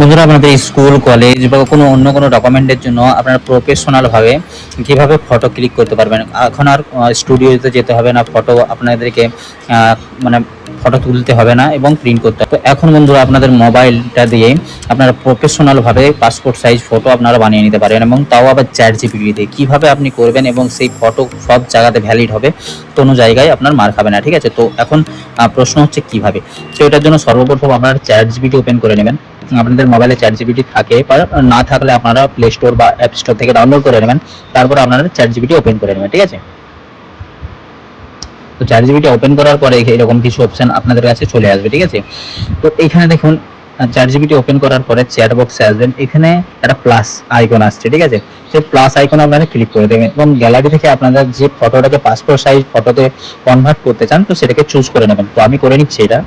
বন্ধুরা, আপনাদের school college বা অন্য কোনো ডকুমেন্টের জন্য আপনারা প্রফেশনাল ভাবে কিভাবে ফটো ক্লিক করতে পারবেন। এখন আর স্টুডিওতে যেতে হবে না, ফটো আপনাদেরকে মানে ফটো তুলতে হবে না এবং প্রিন্ট করতে হবে। তো এখন বন্ধুরা, আপনাদের মোবাইলটা দিয়ে আপনারা প্রফেশনাল ভাবে পাসপোর্ট সাইজ ফটো আপনারা বানিয়ে নিতে পারেন, এবং তাও আবার চ্যাট জিপিটি দিয়ে কিভাবে আপনি করবেন, এবং সেই ফটো সব জায়গাতে ভ্যালিড হবে, কোনো জায়গায় আপনার মার খাবে না। ঠিক আছে, তো এখন প্রশ্ন হচ্ছে কিভাবে। তো এটার জন্য সর্বপ্রথম আপনারা চ্যাট জিপিটি ওপেন করে নেবেন। আপনাদের মোবাইলে চ্যাট জিপিটি থাকে বা না থাকলে আপনারা প্লে স্টোর বা অ্যাপ স্টোর থেকে ডাউনলোড করে নেবেন। তারপর আপনারা চ্যাট জিপিটি ওপেন করে নেবেন। ঠিক আছে, তো চ্যাট জিপিটি ওপেন করার পরে এরকম কিছু অপশন আপনাদের কাছে চলে আসবে। ঠিক আছে, তো এইখানে দেখুন, চ্যাট জিপিটি ওপেন করার পরে চ্যাট বক্সে আসবেন, এখানে একটা প্লাস আইকন আসছে। ঠিক আছে, সেই প্লাস আইকন আপনারা ক্লিক করে দেবেন এবং গ্যালারি থেকে আপনারা যে ফটোটাকে পাসপোর্ট সাইজ ফটোতে কনভার্ট করতে চান, তো সেটাকে চুজ করে নেবেন। তো আমি করে নিচ্ছি এটা।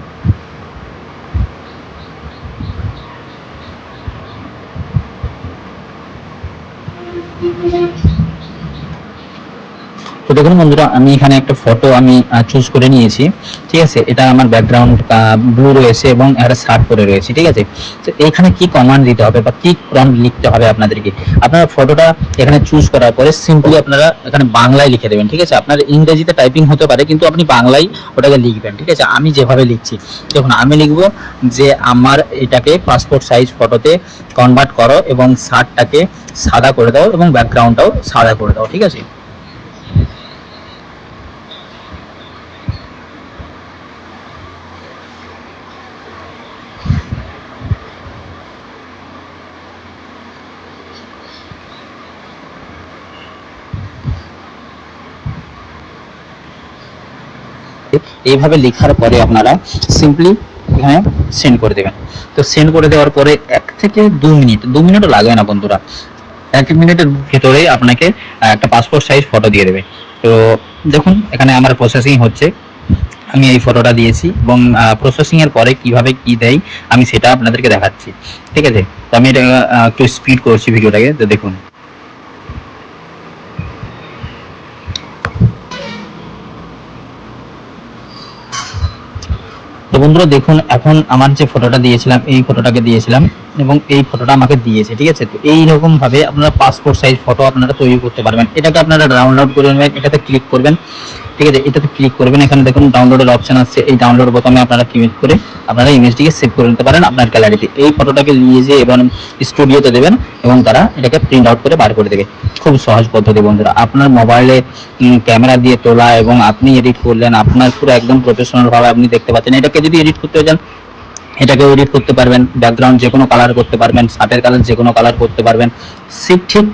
তো দেখুন বন্ধুরা, আমি এখানে একটা ফটো আমি চুজ করে নিয়েছি। ঠিক আছে, এটা আমার ব্যাকগ্রাউন্ড ব্লু রয়েছে এবং একটা শার্ট পরে রয়েছে। ঠিক আছে, তো এখানে কি কমান্ড দিতে হবে বা কি প্রম্পট লিখতে হবে আপনাদেরকে, আপনারা ফটোটা এখানে চুজ করার পরে সিম্পলি আপনারা এখানে বাংলায় লিখে দেবেন। ঠিক আছে, আপনার ইংরেজিতে টাইপিং হতে পারে, কিন্তু আপনি বাংলায় ওটাকে লিখবেন। ঠিক আছে, আমি যেভাবে লিখছি, দেখুন আমি লিখবো যে আমার এটাকে পাসপোর্ট সাইজ ফটোতে কনভার্ট করো এবং শার্টটাকে সাদা করে দাও এবং ব্যাকগ্রাউন্ডটাও সাদা করে দাও। ঠিক আছে, এইভাবে লেখার পরে আপনারা সিম্পলি এখানে সেন্ড করে দেবেন। তো সেন্ড করে দেওয়ার পরে 1 থেকে 2 মিনিট, 2 মিনিটও লাগবে না বন্ধুরা, 1 মিনিটের ভিতরে আপনাকে একটা পাসপোর্ট সাইজ ফটো দিয়ে দেবে। তো দেখুন এখানে আমার প্রসেসিং হচ্ছে, আমি এই ফটোটা দিয়েছি এবং প্রসেসিং এর পরে কিভাবে কি দেয় আমি সেটা আপনাদেরকে দেখাচ্ছি। ঠিক আছে, তো আমি এটা একটু স্পিড করছি ভিডিওটাকে, তো দেখুন। তো বন্ধুরা দেখুন, এখন আমার যে ফটোটা দিয়েছিলাম, এই ফটোটাকে দিয়েছিলাম এবং এই ফটোটা আমাকে দিয়েছে। ঠিক আছে, তো এইরকম ভাবে আপনারা পাসপোর্ট সাইজ ফটো আপনারা তৈরি করতে পারবেন। এটাকে আপনারা ডাউনলোড করে নেবেন, এটাতে ক্লিক করবেন। ঠিক আছে, এটাতে ক্লিক করবেন, এখানে দেখুন ডাউনলোডের অপশন আছে, এই ডাউনলোড বোতামে আপনারা ক্লিক করে আপনারা ইমেজটিকে সেভ করে নিতে পারেন আপনার গ্যালারিতে। এই ফটোটাকে নিয়ে যেয়ে এবং স্টুডিওতে দেবেন এবং তারা এটাকে প্রিন্ট আউট করে বার করে দেবে। খুব সহজ পদ্ধতি বন্ধুরা, আপনার মোবাইলে ক্যামেরা দিয়ে তোলা এবং আপনি এডিট করলেন, আপনার পুরো একদম প্রফেশনাল ভাবে আপনি দেখতে পাচ্ছেন। এটাকে যদি এডিট করতে চান, এটাকেও এডিট করতে পারবেন, ব্যাকগ্রাউন্ড যে কোনো কালার করতে পারবেন, শার্টের কালার যে কোনো কালার করতে পারবেন। ঠিক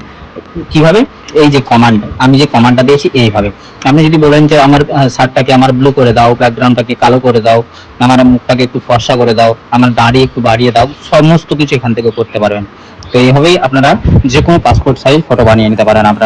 কিভাবে, এই যে কমান্ড, আমি যে কমান্ডটা দিয়েছি এইভাবে। আপনি যদি বলেন যে আমার শার্টটাকে আমার ব্লু করে দাও, ব্যাকগ্রাউন্ডটাকে কালো করে দাও, আমার মুখটাকে একটু ফর্সা করে দাও, আমার দাড়ি একটু বাড়িয়ে দাও, সমস্ত কিছু এখান থেকে করতে পারবেন। তো এইভাবেই আপনারা যে কোনো পাসপোর্ট সাইজ ফটো বানিয়ে নিতে পারেন আপনারা।